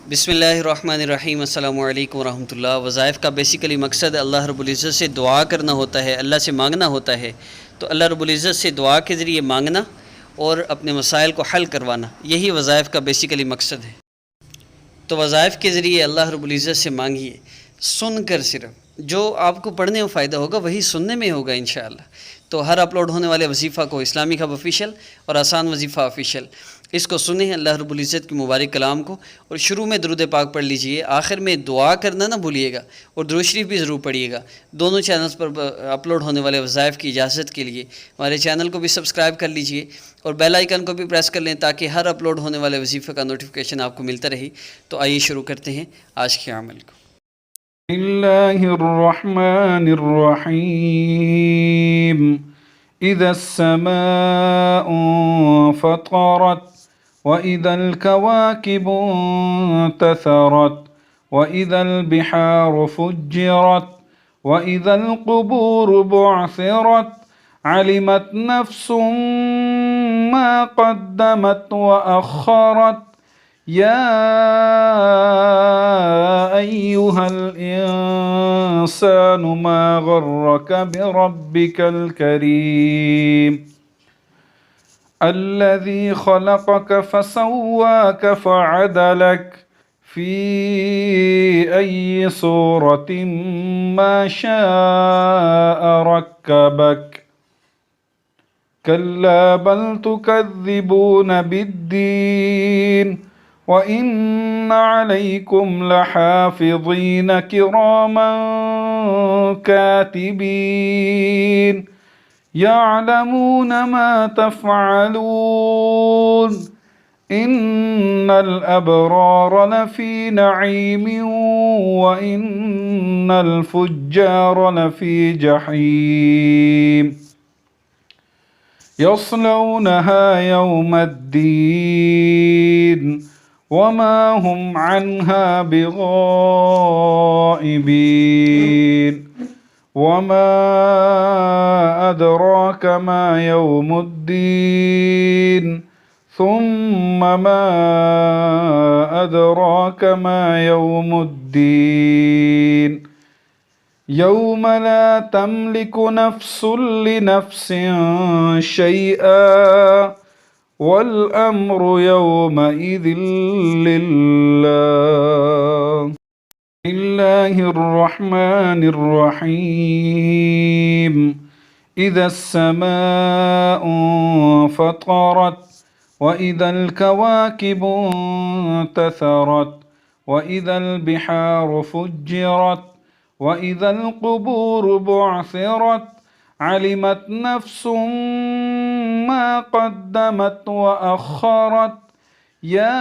बिस्मिल्लाहिर्रहमानिर्रहीम अस्सलामु अलैकुम वरहमतुल्लाह। वज़ाइफ़ का बेसिकली मकसद अल्लाह रब्बुल इज़्ज़त से दुआ करना होता है, अल्लाह से मांगना होता है। तो अल्लाह रब्बुल इज़्ज़त से दुआ के ज़रिए मांगना और अपने मसाइल को हल करवाना, यही वज़ाइफ़ का बेसिकली मकसद है। तो वज़ाइफ़ के ज़रिए अल्लाह रब्बुल इज़्ज़त से मांगिए, सुनकर सिर्फ जो आपको पढ़ने में फ़ायदा होगा वही सुनने में होगा इंशाअल्लाह। तो हर अपलोड होने वाले वजीफ़ा को इस्लामिक हब ऑफिशियल और आसान वजीफ़ा ऑफिशियल, इसको सुने अल्लाह रब्बुल इज़्ज़त के मुबारक कलाम को, और शुरू में दुरूद पाक पढ़ लीजिए, आखिर में दुआ करना ना भूलिएगा, और दुरूद शरीफ भी ज़रूर पढ़िएगा। दोनों चैनल्स पर अपलोड होने वाले वज़ाइफ़ की इजाज़त के लिए हमारे चैनल को भी सब्सक्राइब कर लीजिए और बेल आइकन को भी प्रेस कर लें ताकि हर अपलोड होने वाले वजीफ़े का नोटिफिकेशन आपको मिलता रहे। तो आइए शुरू करते हैं आज के अमल को। बिस्मिल्लाहिर्रहमानिर्रहीम। इज़ा अस्समाउ फ़तरत व इज़ल कवाकिबु इंतसरत व इज़ल बिहारु फुज्जिरत व इज़ल क़ुबूरु बुअसिरत अलिमत नफ्सुम मा क़द्दमत व अख़्ख़रत या अय्युहल इंसानु मा गर्रक बिरब्बिकल करीम अल्लज़ी खलक़क फसव्वाक फअदलक फ़ी अय्यि सूरतिन मा शाअ रक्कबक कल्ला बल तुकज़्ज़िबून बिद्दीन व इन्न अलैकुम लहाफ़िज़ीन किरामन कातिबीन यअलमून मा तफ़अलून इन्नल अबरार लफ़ी नईमिन व इन्नल फुज्जार लफ़ी जहीम यस्लौनहा यौमद्दीन वमा हुम अन्हा बिगाइबीन वमा अदराक मा यौमुद्दीन सुम्मा मा अदराक मा यौमुद्दीन यौम ला तमलिकु नफ्सुन लिनफ्सिन शैआ वल अम्रु यौमइज़िन लिल्लाह। बिस्मिल्लाहिर्रहमानिर्रहीम। इज़ा अस्समाउ फ़तरत व इज़ल कवाकिबु इंतसरत व इज़ल बिहारु फुज्जिरत व इज़ल क़ुबूरु बुअसिरत अलिमत नफ्सुम मा क़द्दमत व अख़्ख़रत या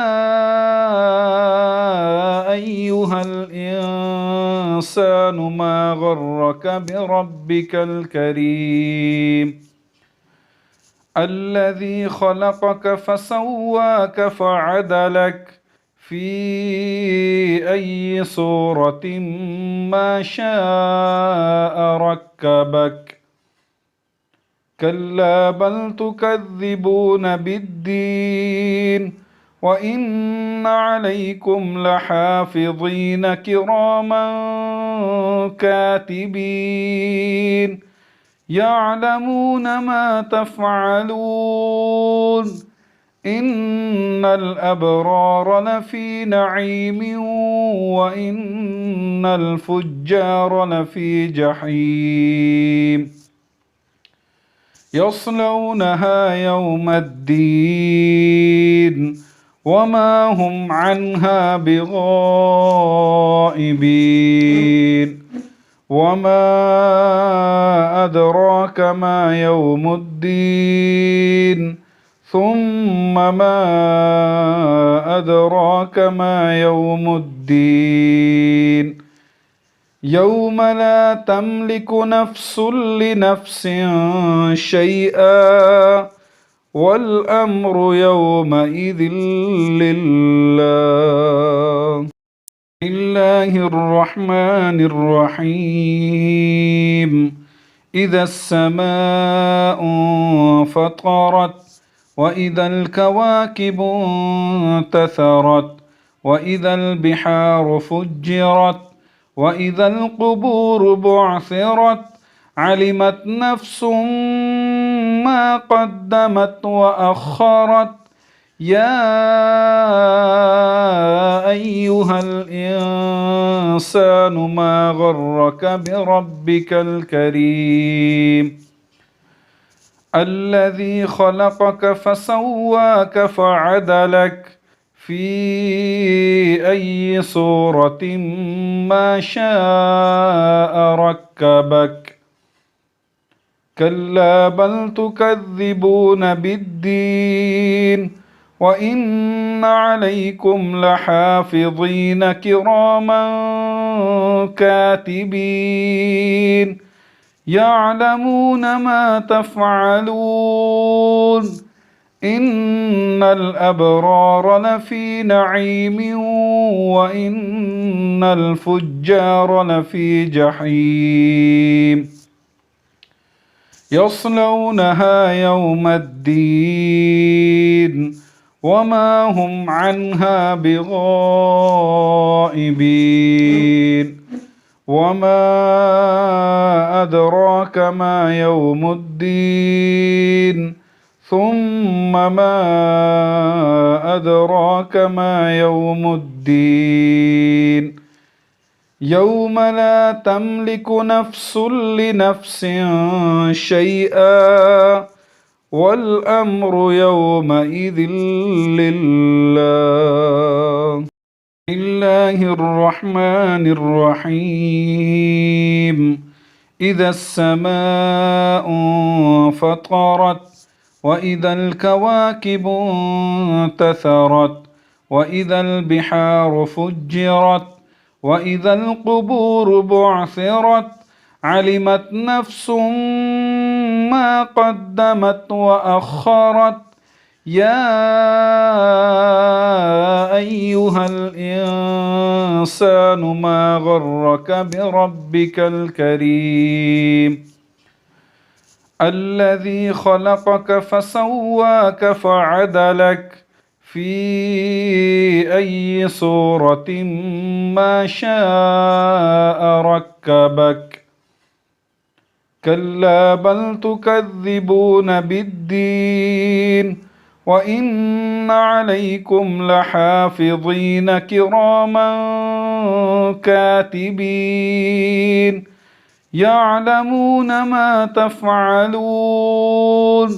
अय्युहल इंसानु मा गर्रक बिरब्बिकल करीम अल्लज़ी खलक़क फसव्वाक फअदलक फ़ी अय्यि सूरतिन मा शाअ रक्कबक कल्ला बल तुकज़्ज़िबून बिद्दीन व इन्न अलैकुम लहाफ़िज़ीन किरामन कातिबीन यअलमून मा तफ़अलून इन्नल अबरार लफ़ी नईमिन व इन्नल फुज्जार लफ़ी जहीम यस्लौनहा यौमद्दीन वमा हुम अन्हा बिगाइबीन वमा अदराक मा यौमुद्दीन सुम्मा मा अदराक मा यौमुद्दीन यौम ला तमलिकु नफ्सुन लिनफ्सिन शैआ वल अम्रु यौमइज़िन लिल्लाह। बिस्मिल्लाहिर्रहमानिर्रहीम। इज़ा अस्समाउ फ़तरत व इज़ल कवाकिबु इंतसरत وإذا البحار فجرت وإذا القبور بعثرت علمت نفس ما قدمت وأخرت يا أيها الإنسان ما غرك بربك الكريم الذي خلقك فسواك فعدلك في أي صورة ما شاء ركبك كلا بل تكذبون بالدين وإن عليكم لحافظين كراما كاتبين يعلمون ما تفعلون إن الأبرار لفي نعيم وإن الفجار لفي جحيم يصلونها يوم الدين وما هم عنها بغائبين وما أدراك ما يوم الدين ثم ما أدراك ما يوم الدين يوم لا تملك نفس لنفس شيئا والأمر يومئذ لله بسم الله الرحمن الرحيم إذا السماء انفطرت وإذا الكواكب انتثرت وإذا البحار فجرت وإذا القبور بعثرت علمت نفس ما قدمت وأخرت يا أيها الإنسان ما غرك بربك الكريم الذي خلقك فسواك فعدلك في أي صورة ما شاء ركبك كلا بل تكذبون بالدين وإن عليكم لحافظين كراما كاتبين يعلمون ما تفعلون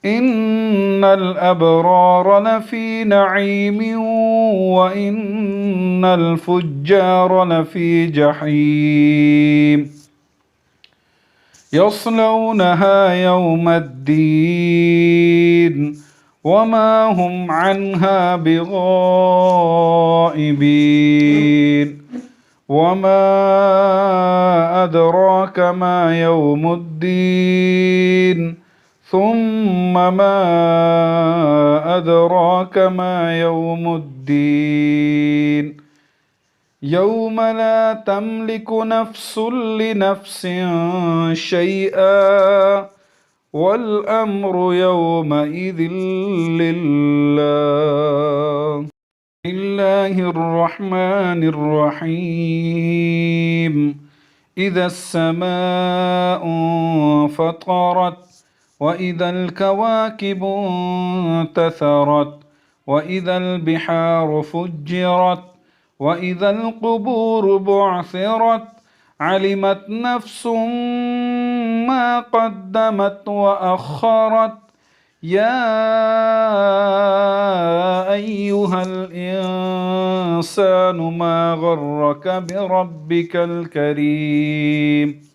إن الأبرار لفي نعيم وإن الفجار لفي جحيم يصلونها يوم الدين وما هم عنها بغائبين وما أدراك ما يوم الدين ثم ما أدراك ما يوم الدين يوم لا تملك نفس لنفس شيئا والأمر يومئذ لله بسم الله الرحمن الرحيم إذا السماء انفطرت وإذا الكواكب انتثرت وإذا البحار فجرت وإذا القبور بعثرت علمت نفس ما قدمت وأخرت يا أيها الإنسان ما غرك بربك الكريم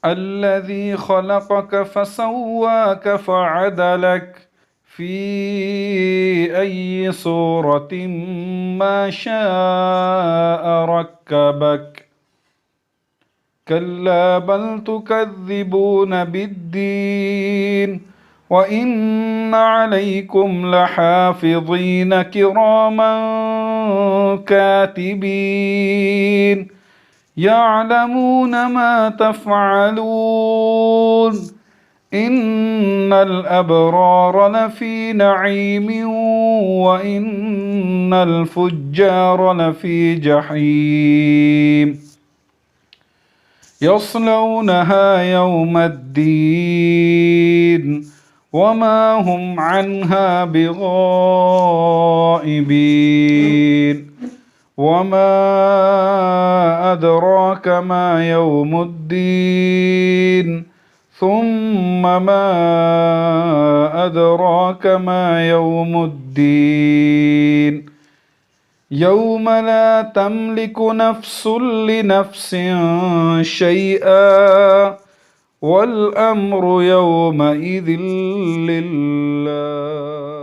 الذي خلقك فسواك فعدلك في أي صورة ما شاء ركبك كلا بل تكذبون بالدين وإن عليكم لحافظين كراما كاتبين يعلمون ما تفعلون إن الأبرار لفي نعيم وإن الفجار لفي جحيم يصلونها يوم الدين وما هم عنها بغائبين وما أدراك ما يوم الدين ثم ما أدراك ما يوم الدين يوم لا تملك نفس لنفس شيئا والأمر يومئذ لله